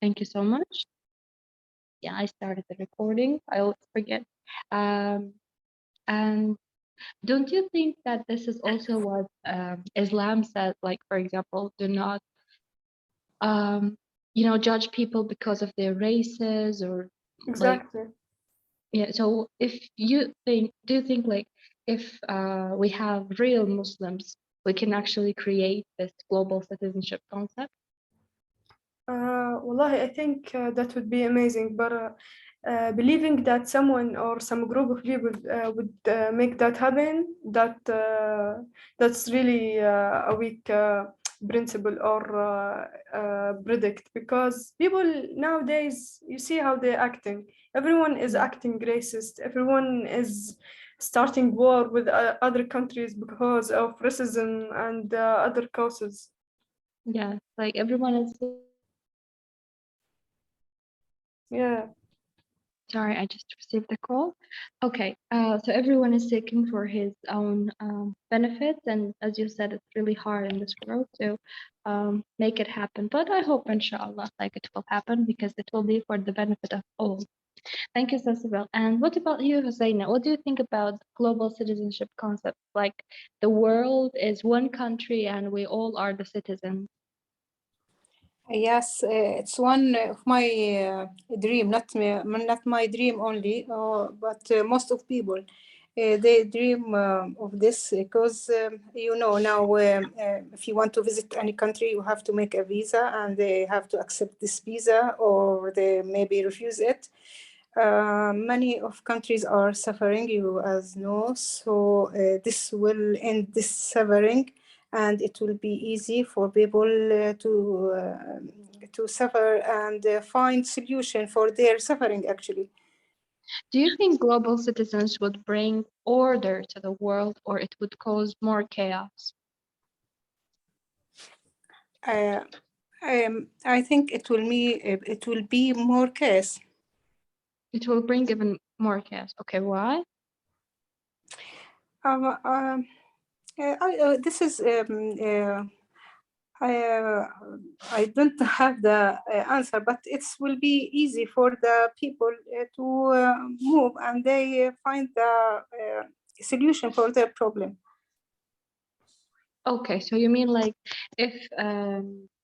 Thank you so much. Yeah, I started the recording. I always forget. And don't you think that this is also what Islam said? Like, for example, do not, judge people because of their races or like, Exactly. yeah. So if you think, do you think like if we have real Muslims, we can actually create this global citizenship concept? Wallahi, I think that would be amazing, but believing that someone or some group of people would make that happen, that's really a weak principle or predict, because people nowadays, you see how they're acting. Everyone is acting racist. Everyone is starting war with other countries because of racism and other causes. Yeah, like everyone is. Yeah. Sorry, I just received the call. Okay, so everyone is seeking for his own benefits, and as you said, it's really hard in this world to make it happen. But I hope, inshallah, like it will happen because it will be for the benefit of all. Thank you, Sasibel. And what about you, Husseina? What do you think about global citizenship concept? Like the world is one country and we all are the citizens. Yes, it's one of my dream, not my dream only, but most of people. They dream of this because, now if you want to visit any country, you have to make a visa and they have to accept this visa or they maybe refuse it. Many of countries are suffering, you as know, so this will end this suffering and it will be easy for people to suffer and find solution for their suffering actually. Do you think global citizens would bring order to the world or it would cause more chaos? I think it will be more chaos. It will bring even more chaos. Okay, why? This is I don't have the answer, but it will be easy for the people to move and they find the solution for their problem. Okay, so you mean like if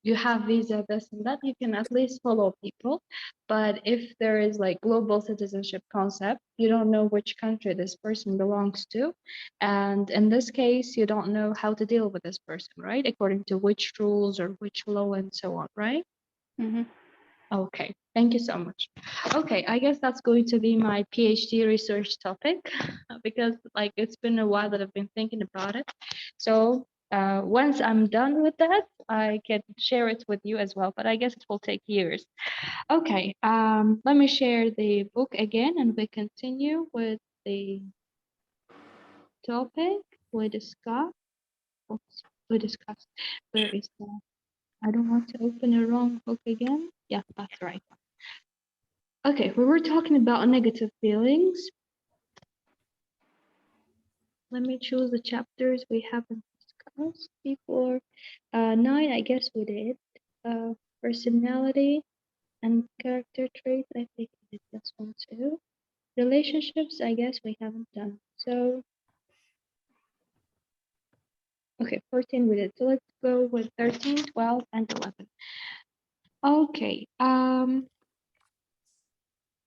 you have visa, this and that, you can at least follow people. But if there is like global citizenship concept, you don't know which country this person belongs to. And in this case, you don't know how to deal with this person, right? According to which rules or which law and so on, right? Mm-hmm. Okay, thank you so much. Okay, I guess that's going to be my PhD research topic because like it's been a while that I've been thinking about it. So once I'm done with that, I can share it with you as well, but I guess it will take years. Okay, let me share the book again and we continue with the topic we discussed. Where is that? I don't want to open a wrong book again. Yeah, that's right. Okay, we were talking about negative feelings. Let me choose the chapters we haven't discussed before. 9, I guess we did. Personality and character traits, I think we did this one too. Relationships, I guess we haven't done. So, okay, 14 we did. So let's go with 13, 12, and 11. Okay,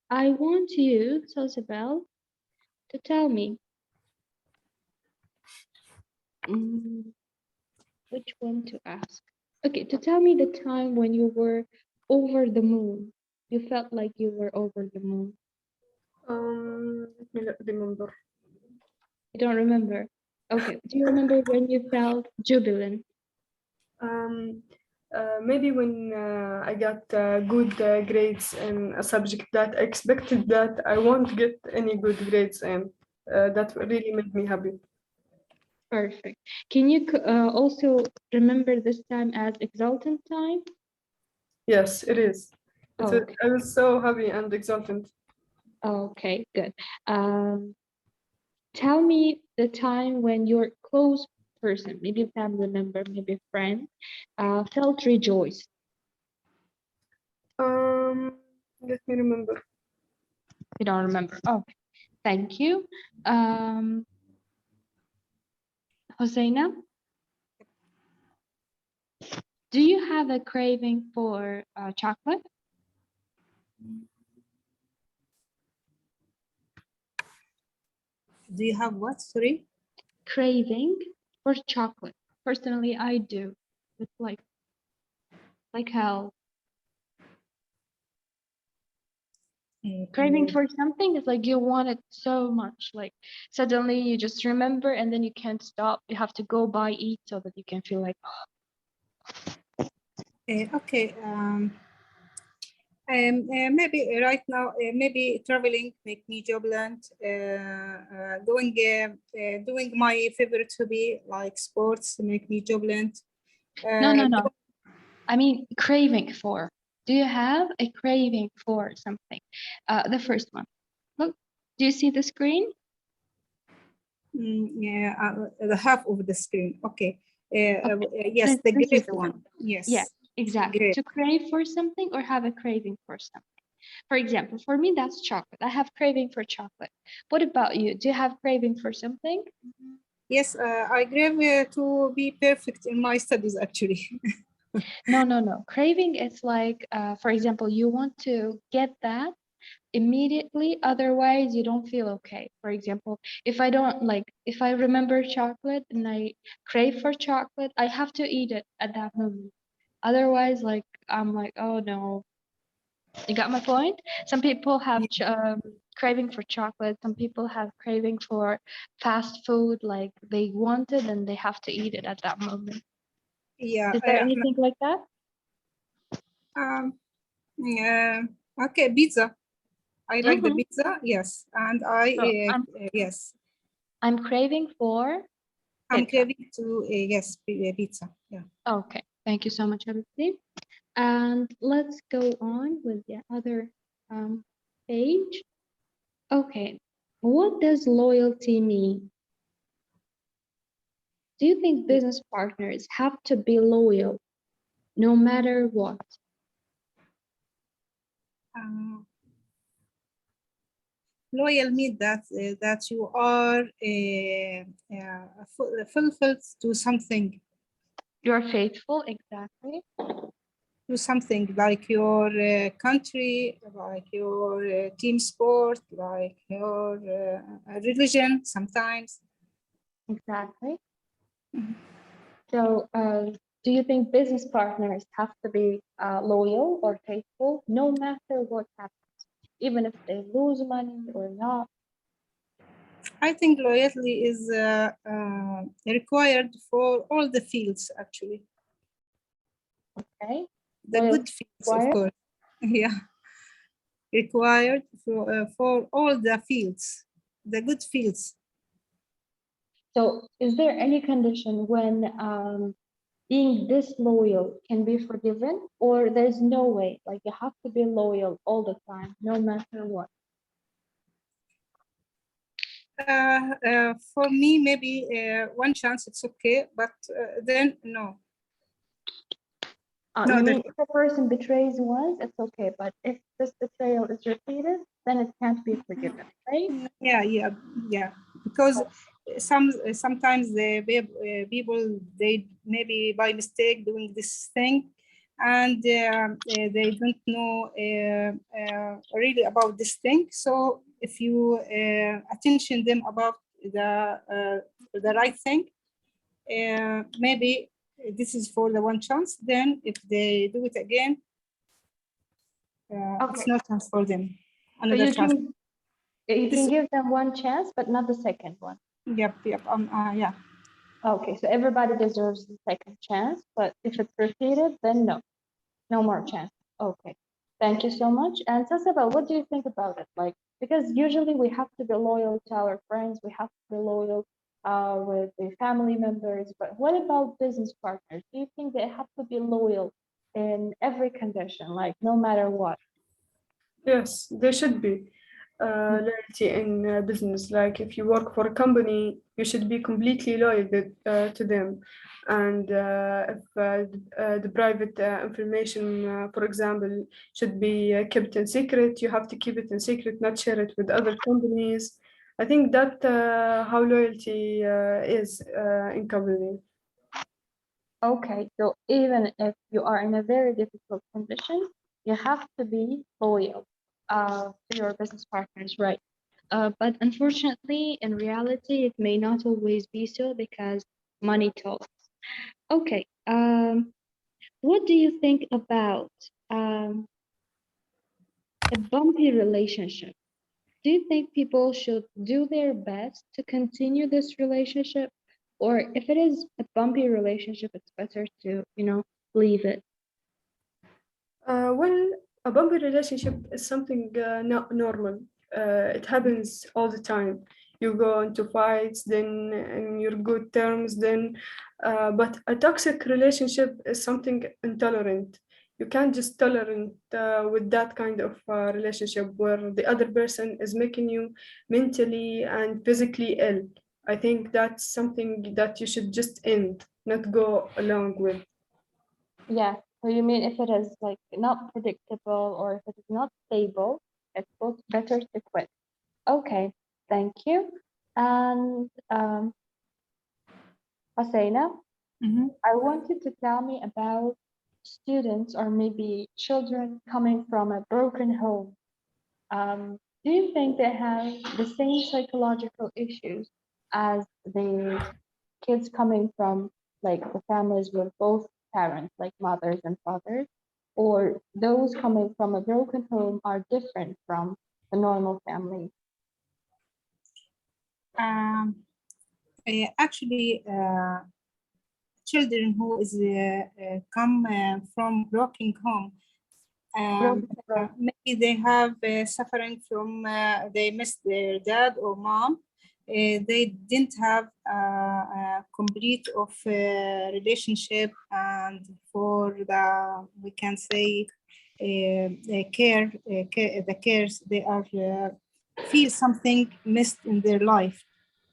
I want you, Sosabel, to tell me which one to ask. Okay, to tell me the time when you were over the moon. You felt like you were over the moon. Let me remember. You don't remember? Okay, do you remember when you felt jubilant? Maybe when I got good grades in a subject that I expected that I won't get any good grades in. That really made me happy. Perfect. Can you also remember this time as exultant time? Yes, it is. Okay. I was so happy and exultant. Okay, good. Tell me the time when your close person, maybe a family member, maybe a friend, felt rejoiced. Let me remember. You don't remember? Okay, thank you. Hosseina, do you have a craving for chocolate? Do you have what? Sorry? Craving for chocolate. Personally, I do. It's like hell. Craving for something is like you want it so much, like suddenly you just remember and then you can't stop. You have to go buy eat so that you can feel like, Okay. Maybe right now, maybe traveling make me jubilant. Doing my favorite hobby like sports make me jubilant. no. I mean, craving for. Do you have a craving for something? The first one. Look, do you see the screen? The half of the screen. Okay. Yes, the This is great the one. Yes. Yeah, exactly. Great. To crave for something or have a craving for something. For example, for me, that's chocolate. I have craving for chocolate. What about you? Do you have craving for something? Yes, I crave to be perfect in my studies, actually. No. Craving is like, for example, you want to get that immediately, otherwise you don't feel okay. For example, if I remember chocolate and I crave for chocolate, I have to eat it at that moment. Otherwise, like, I'm like, oh no. You got my point? Some people have craving for chocolate. Some people have craving for fast food, like they want it and they have to eat it at that moment. Yeah. Is there anything like that? Okay, pizza. I like the Mhm. pizza. Yes, and yes. I'm craving for I'm pizza. craving to yes, pizza. Yeah. Okay, thank you so much, Abby. And let's go on with the other page. Okay, what does loyalty mean? Do you think business partners have to be loyal no matter what? Loyal means that you are fulfilled to something. You're faithful, exactly. To something like your country, like your team sport, like your religion sometimes. Exactly. So, do you think business partners have to be loyal or faithful no matter what happens, even if they lose money or not? I think loyalty is required for all the fields, actually. Okay. The good fields, of course. Yeah. Required for all the fields, the good fields. So, is there any condition when being disloyal can be forgiven, or there's no way, like you have to be loyal all the time, no matter what? For me, maybe one chance it's okay, but then no. You mean if a person betrays once, it's okay, but if this betrayal is repeated, then it can't be forgiven, right? Yeah. Because sometimes the people, they maybe by mistake doing this thing, and they don't know really about this thing. So if you attention them about the right thing, maybe this is for the one chance. Then if they do it again, Okay. it's no chance for them. So Another chance. you can give them one chance, but not the second one. Yep. Yeah. Okay, so everybody deserves the second chance, but if it's repeated, then no more chance. Okay, thank you so much. And Sasaba, what do you think about it? Like, because usually we have to be loyal to our friends, we have to be loyal with the family members, but what about business partners? Do you think they have to be loyal in every condition, like no matter what? Yes, they should be. loyalty in business. Like if you work for a company, you should be completely loyal to them. And if the private information, for example, should be kept in secret, you have to keep it in secret, not share it with other companies. I think that how loyalty is in company. Okay, so even if you are in a very difficult condition, you have to be loyal to your business partners, right? But unfortunately, in reality, it may not always be so because money talks. Okay, what do you think about a bumpy relationship? Do you think people should do their best to continue this relationship? Or if it is a bumpy relationship, it's better to, leave it? Well, a bumpy relationship is something not normal. It happens all the time. You go into fights, then in your good terms, then. But a toxic relationship is something intolerant. You can't just tolerate with that kind of relationship where the other person is making you mentally and physically ill. I think that's something that you should just end, not go along with. Yeah. So you mean if it is like not predictable or if it is not stable, it's both better to quit. Okay, thank you. And Hosseina, I want you to tell me about students or maybe children coming from a broken home. Do you think they have the same psychological issues as the kids coming from like the families with both parents, like mothers and fathers, or those coming from a broken home are different from the normal family? Actually, children who is come from broken home, maybe they have suffering from they missed their dad or mom. They didn't have a complete of relationship, and for the we can say the cares they are feel something missed in their life.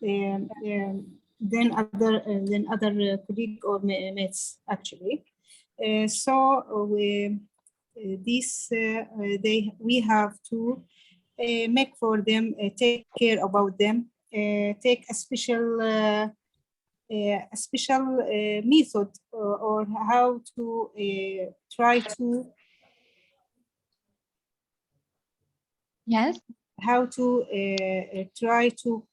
Than other colleague or mates actually. So we have to make for them take care about them, take a special method or how to try to Yes. how to try to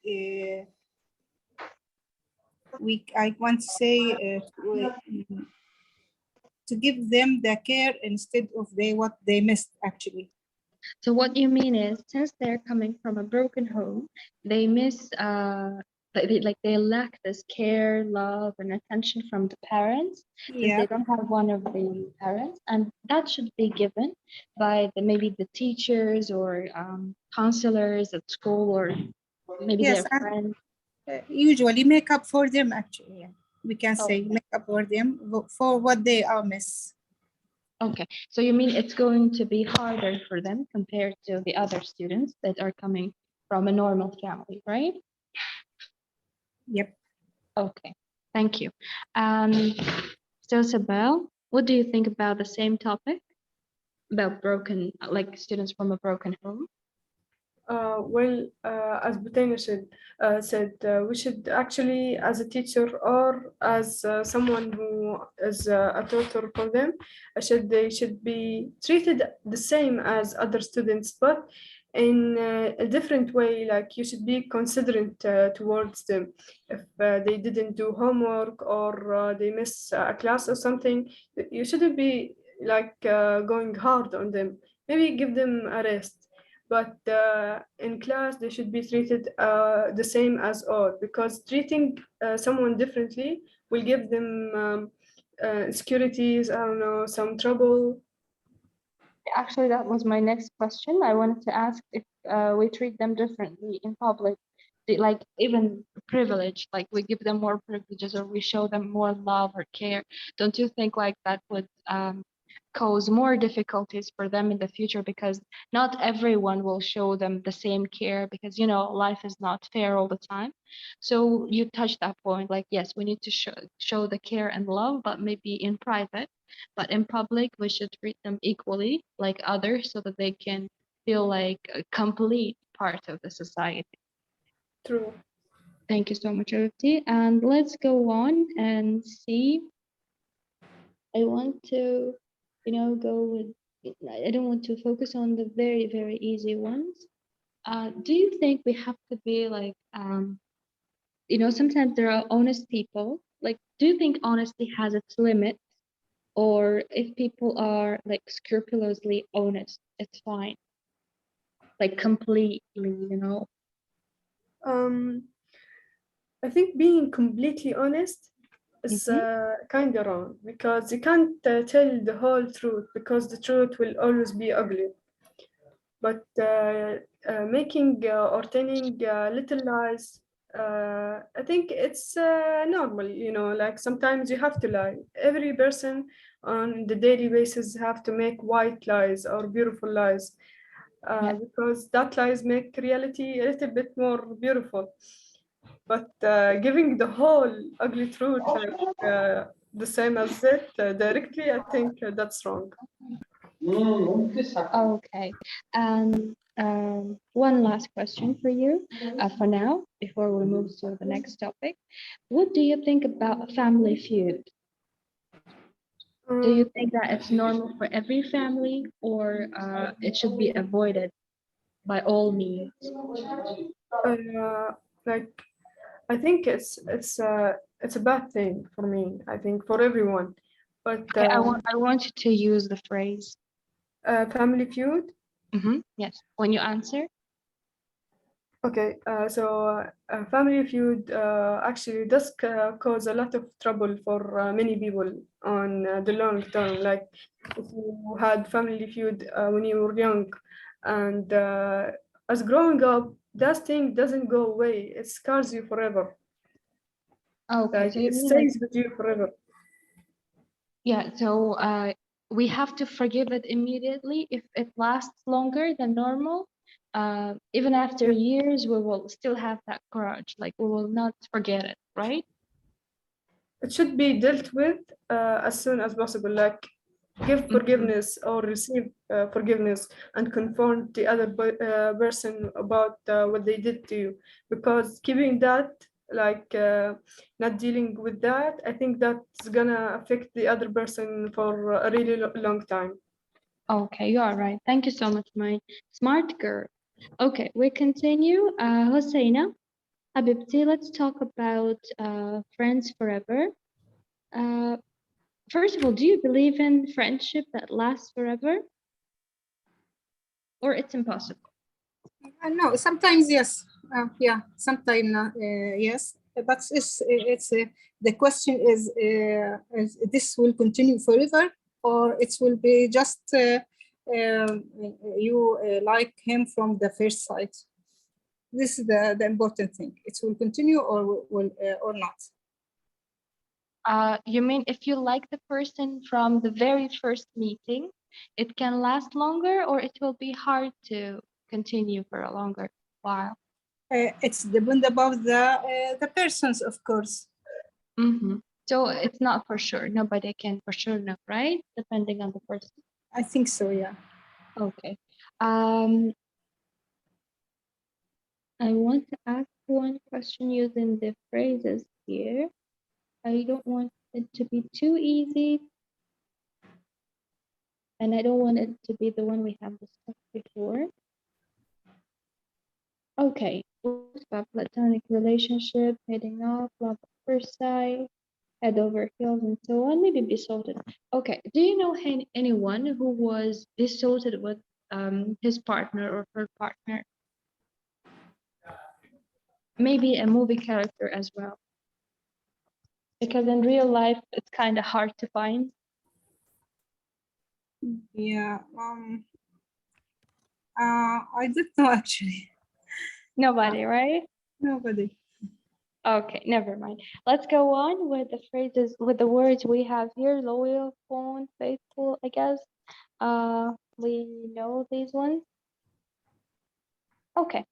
I want to say to give them the care instead of what they missed actually. So what you mean is, since they're coming from a broken home, they miss, they lack this care, love, and attention from the parents, since they don't have one of the parents, and that should be given by maybe the teachers or counselors at school or maybe their friends. Usually make up for them actually. We can say make up for them for what they are miss. Okay, so you mean it's going to be harder for them compared to the other students that are coming from a normal family, right? Yep. Okay, thank you. So Sabel, what do you think about the same topic? About like students from a broken home? Well, as Butena said, we should actually, as a teacher or as someone who is a tutor for them, they should be treated the same as other students, but in a different way. Like you should be considerate towards them. If they didn't do homework or they miss a class or something, you shouldn't be like going hard on them. Maybe give them a rest. But in class, they should be treated the same as all, because treating someone differently will give them insecurities, I don't know, some trouble. Actually, that was my next question. I wanted to ask if we treat them differently in public, like even privilege, like we give them more privileges or we show them more love or care. Don't you think like that would cause more difficulties for them in the future, because not everyone will show them the same care, because you know life is not fair all the time. So you touched that point, like yes, we need to show the care and love, but maybe in private, but in public we should treat them equally like others, so that they can feel like a complete part of the society. True. Thank you so much, Ruti. And let's go on and see. I want to, go with, I don't want to focus on the very, very easy ones. Do you think we have to be like, sometimes there are honest people. Like, do you think honesty has its limit? Or if people are like scrupulously honest, it's fine? Like completely. I think being completely honest is kind of wrong, because you can't tell the whole truth, because the truth will always be ugly. But making or telling little lies, I think it's normal, like sometimes you have to lie. Every person on the daily basis have to make white lies or beautiful lies, because that lies make reality a little bit more beautiful. But giving the whole ugly truth like the same as it directly, I think that's wrong. Okay. And one last question for you for now, before we move to the next topic. What do you think about a family feud? Do you think that it's normal for every family, or it should be avoided by all means? Like, I think it's a bad thing for me. I think for everyone, but Okay, I want you to use the phrase. Family feud. Yes, when you answer. Okay, so family feud actually does cause a lot of trouble for many people on the long term. Like if you had family feud when you were young, and as growing up, that thing doesn't go away. It scars you forever. Okay, Like so you it mean stays with you forever. yeah, so we have to forgive it immediately if it lasts longer than normal. Even after years, we will still have that grudge. Like we will not forget it, right? It should be dealt with as soon as possible. Like give forgiveness or receive forgiveness and confront the other person about what they did to you. Because keeping that, like not dealing with that, I think that's gonna affect the other person for a really long time. Okay, you are right. Thank you so much, my smart girl. Okay, we continue. Hosseina, Habibti, let's talk about friends forever. First of all, do you believe in friendship that lasts forever? Or it's impossible? No, sometimes yes. Yeah, sometimes yes. But it's the question is this will continue forever, or it will be just you like him from the first sight. This is the important thing. It will continue or not. You mean if you like the person from the very first meeting, it can last longer, or it will be hard to continue for a longer while? It's depend about the persons, of course. So it's not for sure. Nobody can for sure know, right? Depending on the person. I think so, yeah. Okay. I want to ask one question using the phrases here. I don't want it to be too easy, and I don't want it to be the one we have discussed before. Okay, about platonic relationship, heading off, love at first sight, head over heels, and so on. Maybe besotted. Okay, do you know anyone who was besotted with his partner or her partner? Maybe a movie character as well. Because in real life, it's kind of hard to find. Yeah. I don't know actually. Nobody, right? Nobody. Okay, never mind. Let's go on with the phrases, with the words we have here: loyal, fond, faithful, I guess. We know these ones. Okay,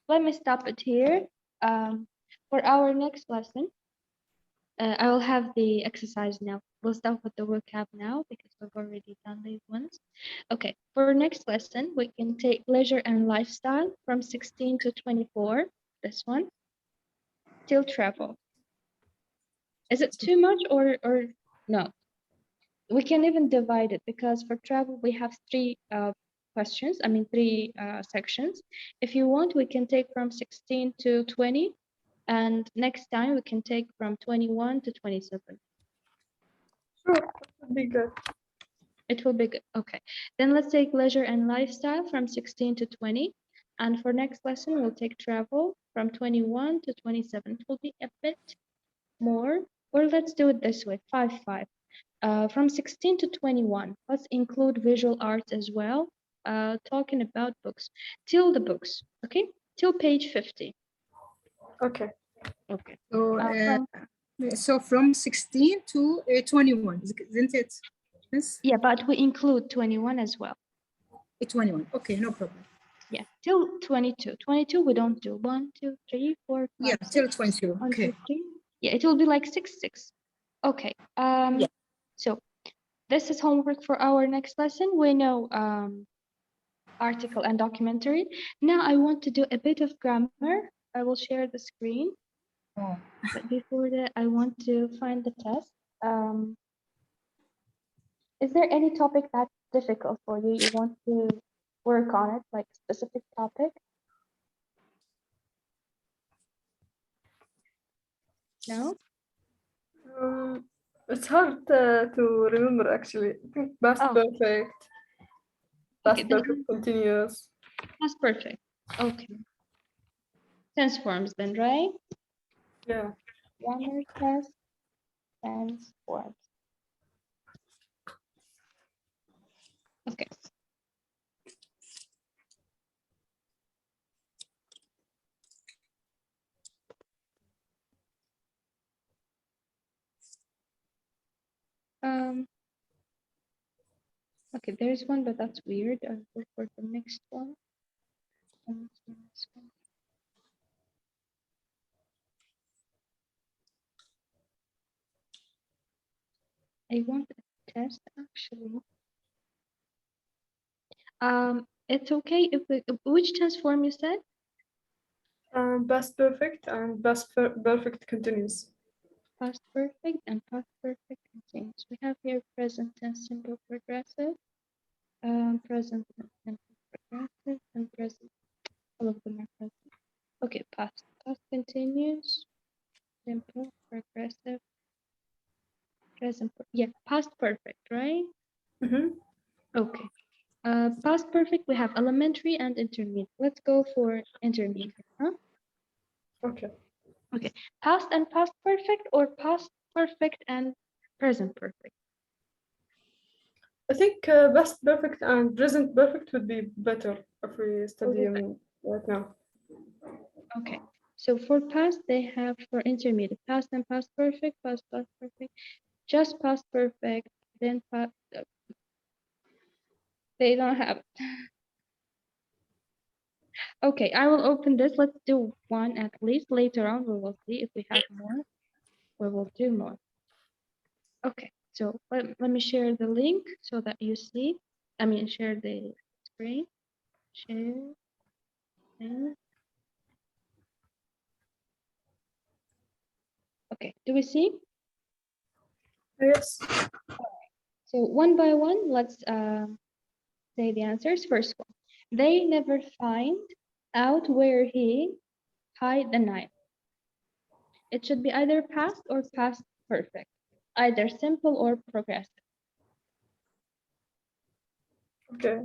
let me stop it here. For our next lesson, I will have the exercise now. We'll start with the vocab now because we've already done these ones. Okay, for next lesson, we can take leisure and lifestyle from 16 to 24, this one, till travel. Is it too much or no? We can even divide it because for travel, we have three questions, three sections. If you want, we can take from 16 to 20, and next time we can take from 21 to 27. Sure, that would be good. It will be good. Okay, then let's take leisure and lifestyle from 16 to 20. And for next lesson, we'll take travel from 21 to 27. It will be a bit more, or let's do it this way, 5-5. From 16 to 21, let's include visual arts as well, talking about books, till the books, okay? Till page 50. Okay. Okay. So from 16 to 21, isn't it? Yes. Yeah, but we include 21 as well. 21. Okay, no problem. Yeah, till 22. 22 we don't do. 1, 2, 3, 4, 5. Yeah, 6. till 22. 1, Okay. 2, 3. Yeah, it will be like 6, 6. Okay. Yeah. So this is homework for our next lesson. We know article and documentary. Now I want to do a bit of grammar. I will share the screen. Oh. But before that, I want to find the test. Is there any topic that's difficult for you? You want to work on it, like specific topic? No? It's hard to remember actually. I think past Oh. perfect, past Okay, perfect continuous. That's perfect. Okay. Tense forms then, right? Yeah. Grammar test, tense forms. Okay. Okay, there's one, but that's weird. I'll go for the next one. I want a test actually. It's okay if we, which tense form you said? Past perfect and past perfect continuous. Past perfect and past perfect continuous. We have here present tense simple progressive, present tense simple progressive, and present. All of them are present. Okay, past continuous, simple progressive, present. Yeah, past perfect, right? Mm-hmm. Okay. Past perfect, we have elementary and intermediate. Let's go for intermediate, huh? Okay. Okay. Past and past perfect, or past perfect and present perfect? I think past perfect and present perfect would be better if we study Okay. them right now. Okay. So for past, they have for intermediate, past and past perfect, past perfect, just past perfect, then past. They don't have. Okay, I will open this. Let's do one at least. Later on, we will see if we have more. We will do more. Okay, so let me share the link so that you see. Share the screen. Share. Okay, do we see? Yes. So one by one, let's say the answers. First one, they never find out where he hide the knife. It should be either past or past perfect, either simple or progressive. Okay.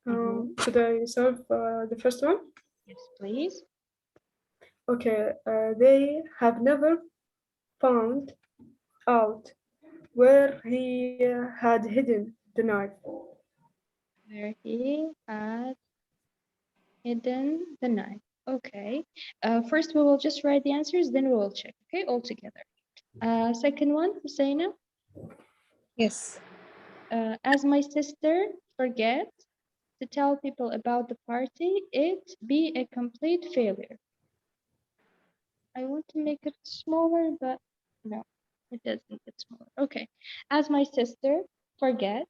Should I solve the first one? Yes, please. Okay. They have never found out where he had hidden the knife. Where he had hidden the knife. Okay. First, we will just write the answers, then we will check. Okay, all together. Second one, Husseina. Yes. As my sister forgets to tell people about the party, it be a complete failure. I want to make it smaller, but no, it doesn't get smaller. Okay. As my sister forgets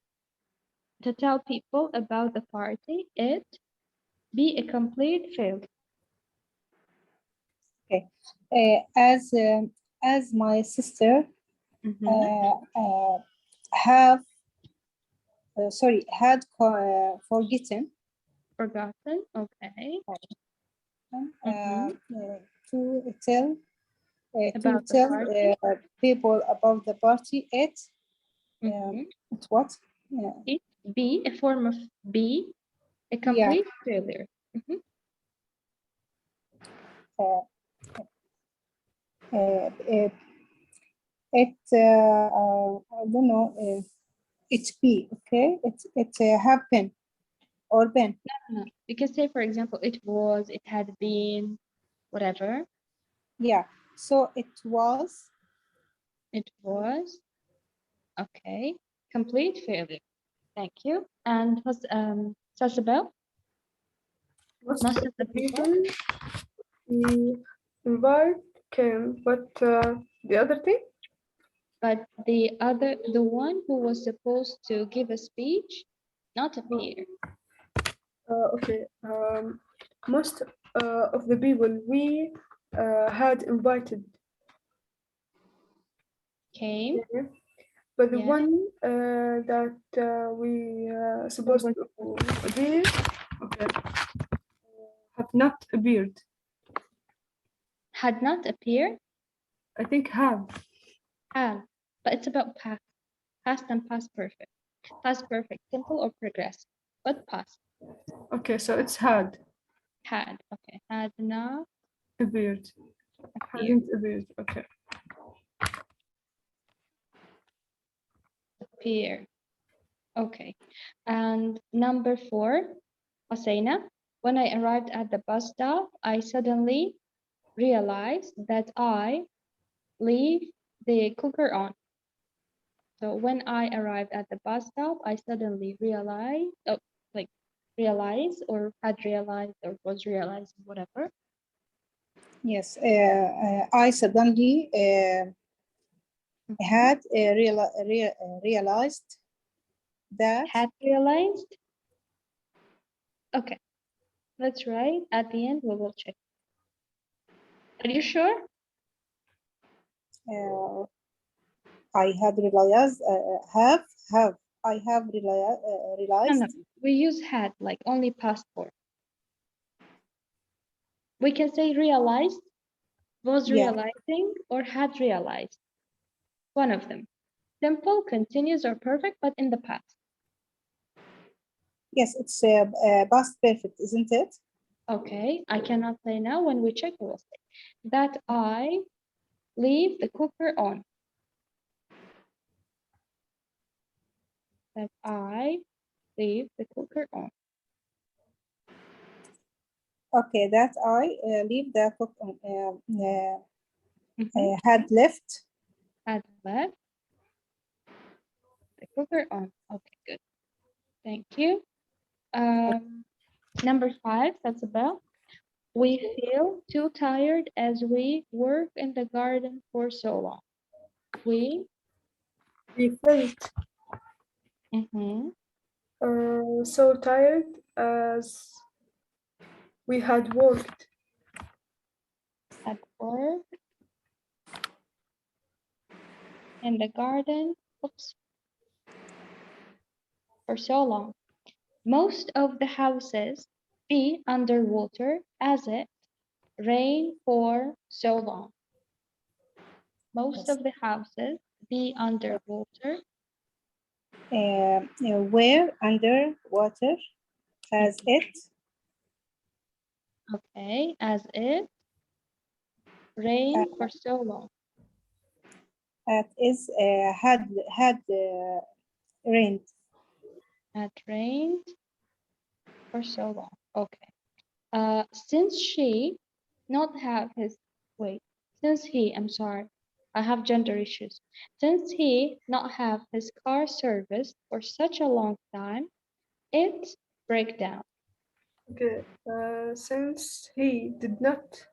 to tell people about the party, it be a complete failure. Okay. As my sister had forgotten Okay. to tell About the party. people about the party. It's what? It be a form of be a complete failure. I don't know. It be okay. It happen or been. No. You can say, for example, it was, it had been, whatever. Yeah. So it was. It was. Okay. Complete failure. Thank you. And was Sasabel? Most Most of the people we invite came, but the other thing? But the one who was supposed to give a speech, not appear. Okay. Most of the people we had invited Came. but the Yeah. one that we supposed to appear, okay, have not appeared. Had not appeared. I think have. Had, but it's about past. Past and past perfect. Past perfect, simple or progressive, but past. Okay, so it's had. Had. Okay. Had not Appeared. appeared. Hadn't appeared. Okay. Appear. Okay. And number 4, Hosseina. When I arrived at the bus stop, I suddenly realized that I leave the cooker on. So when I arrived at the bus stop, I suddenly realized, realized or had realized or was realizing, whatever. Yes, I suddenly had realized that. Had realized. Okay, let's write at the end. We will check. Are you sure? I had realized. I have realized. No. We use had, like only past form. We can say realized, was realizing, or had realized. One of them. Simple, continuous, or perfect, but in the past. Yes, it's past perfect, isn't it? Okay, I cannot say now. When we check, we will say that I leave the cooker on. That I leave the cooker on. Okay, that I leave the cook on. Had left. Had left the cooker on. Okay, good. Thank you. Number 5, that's about. We feel too tired as we work in the garden for so long. We felt so tired as we had worked. Had worked in the garden for so long. Most of the houses be underwater as it rained for so long. Most of the houses be underwater. Where underwater as it. Okay, as it rained for so long. It is had rained. Had rained for so long. Okay. Since she not have his, wait, since he, I'm sorry, I have gender issues. Since he not have his car serviced for such a long time, it break down. Okay. Since he did not,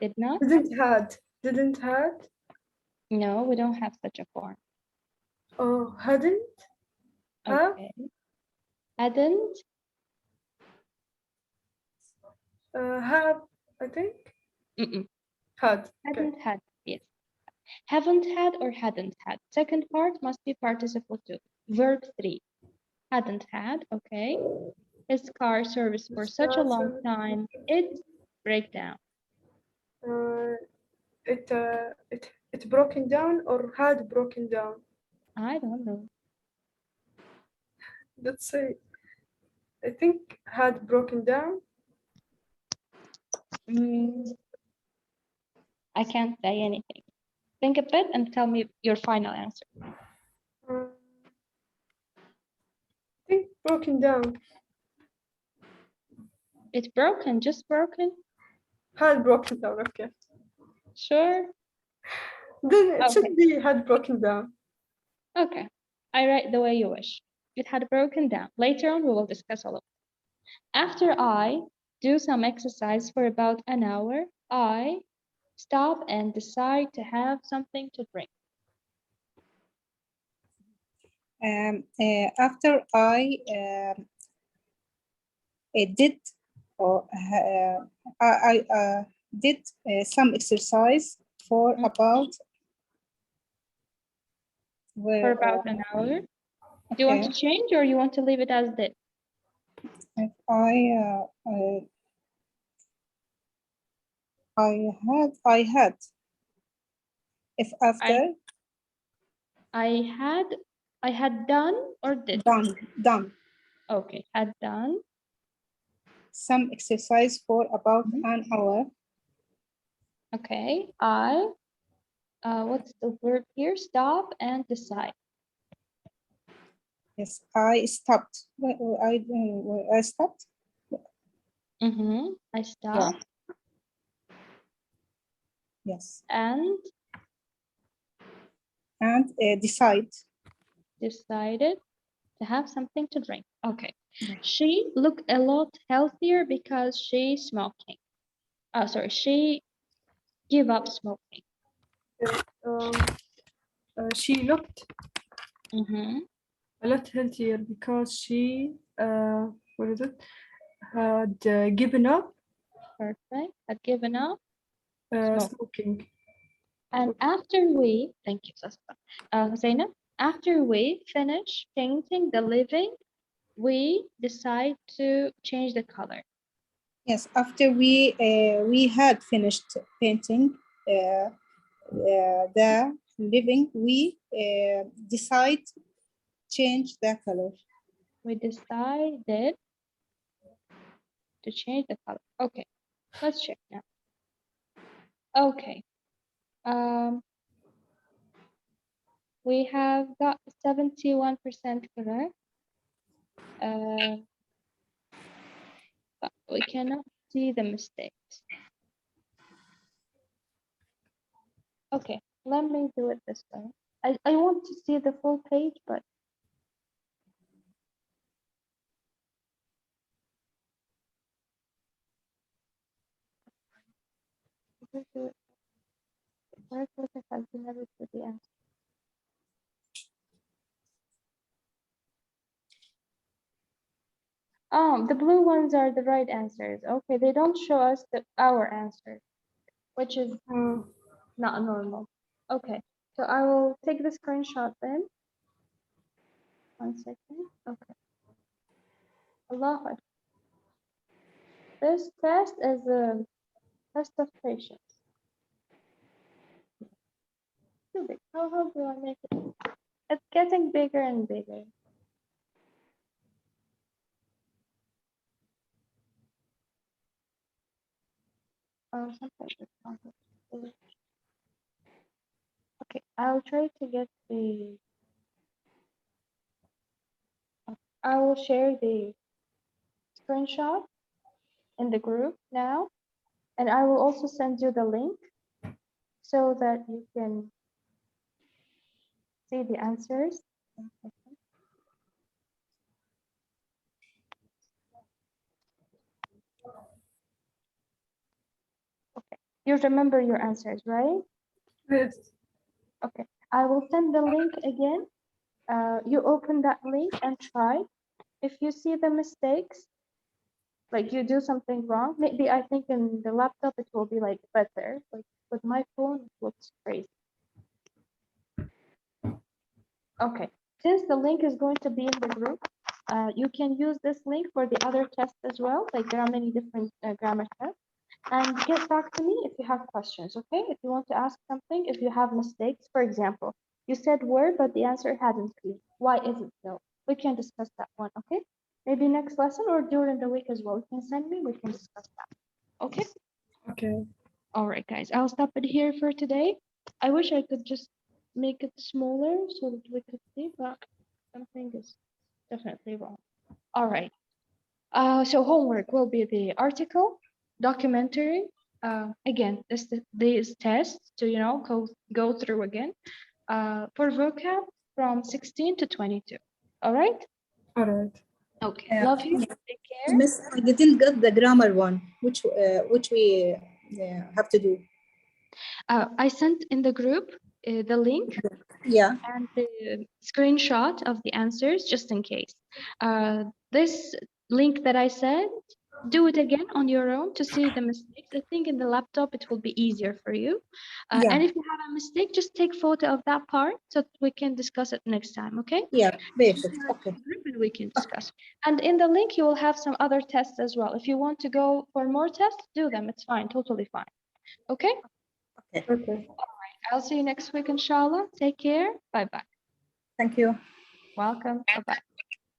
Did not? didn't had, No, we don't have such a form. or hadn't have, Okay. Hadn't, have, I think, mm-mm. had. Okay. Hadn't had, yes. Haven't had or hadn't had. Second part must be participle two. Verb 3. Hadn't had, okay. His car service for such a long time, it break down. It broken down or had broken down. I don't know. Let's say, I think had broken down. I can't say anything. Think a bit and tell me your final answer. I think broken down. It's broken, just broken? Had broken down, okay. Sure? Then it Okay. should be had broken down. Okay. I write the way you wish. It had broken down. Later on, we will discuss all of it. After I do some exercise for about an hour, I stop and decide to have something to drink. After I did or I did some exercise for about For about an hour. Do you want to change or you want to leave it as did? if I had. If after I had done or did? done. Okay, had done. Some exercise for about an hour. Okay, what's the verb here? Stop and decide. Yes, I stopped. I stopped. I stopped. Yeah. Yes. And decided to have something to drink. Okay. She looked a lot healthier because she's smoking. Oh, sorry, she gave up smoking. She looked a lot healthier because she what is it? Had given up. Perfect. Had given up smoking. And after we, thank you, Husseina, after we finish painting the living, we decide to change the color. Yes, after we had finished painting the living, we decide change the color. We decided to change the color. Okay, let's check now. Okay. We have got 71% correct. But we cannot see the mistakes. Okay, let me do it this way. I want to see the full page, but where could it have been added to the answer? The blue ones are the right answers. Okay, they don't show us our answer, which is not normal. Okay, so I will take the screenshot then. 1 second. Okay. Allah. This test is a test of patience. Too big. How do I make it? It's getting bigger and bigger. Okay, I'll try to get the. I will share the screenshot in the group now, and I will also send you the link so that you can see the answers. Okay, you remember your answers, right? Yes. Okay, I will send the link again. You open that link and try. If you see the mistakes, like you do something wrong, maybe I think in the laptop it will be like better. Like with my phone, it looks crazy. Okay, since the link is going to be in the group, you can use this link for the other tests as well. Like there are many different grammar tests. And get back to me if you have questions, okay? If you want to ask something, if you have mistakes, for example, you said word, but the answer hadn't been. Why is it so? We can discuss that one, okay? Maybe next lesson or during the week as well. You can send me, we can discuss that. Okay? Okay. All right, guys, I'll stop it here for today. I wish I could just make it smaller so that we could see, but something is definitely wrong. All right. So homework will be the article, documentary. Again, these tests to go through again. For vocab from 16 to 22. All right. All right. Okay. Love you. Take care. Miss, I didn't get the grammar one, which we have to do. I sent in the group the link. Yeah. And the screenshot of the answers just in case. This link that I said, do it again on your own to see the mistakes. I think in the laptop it will be easier for you. Yeah. And if you have a mistake, just take photo of that part so we can discuss it next time, okay? Yeah, perfect. Okay. And we can discuss. And in the link, you will have some other tests as well. If you want to go for more tests, do them. It's fine, totally fine. Okay? Okay. I'll see you next week, inshallah. Take care. Bye-bye. Thank you. Welcome. Bye-bye.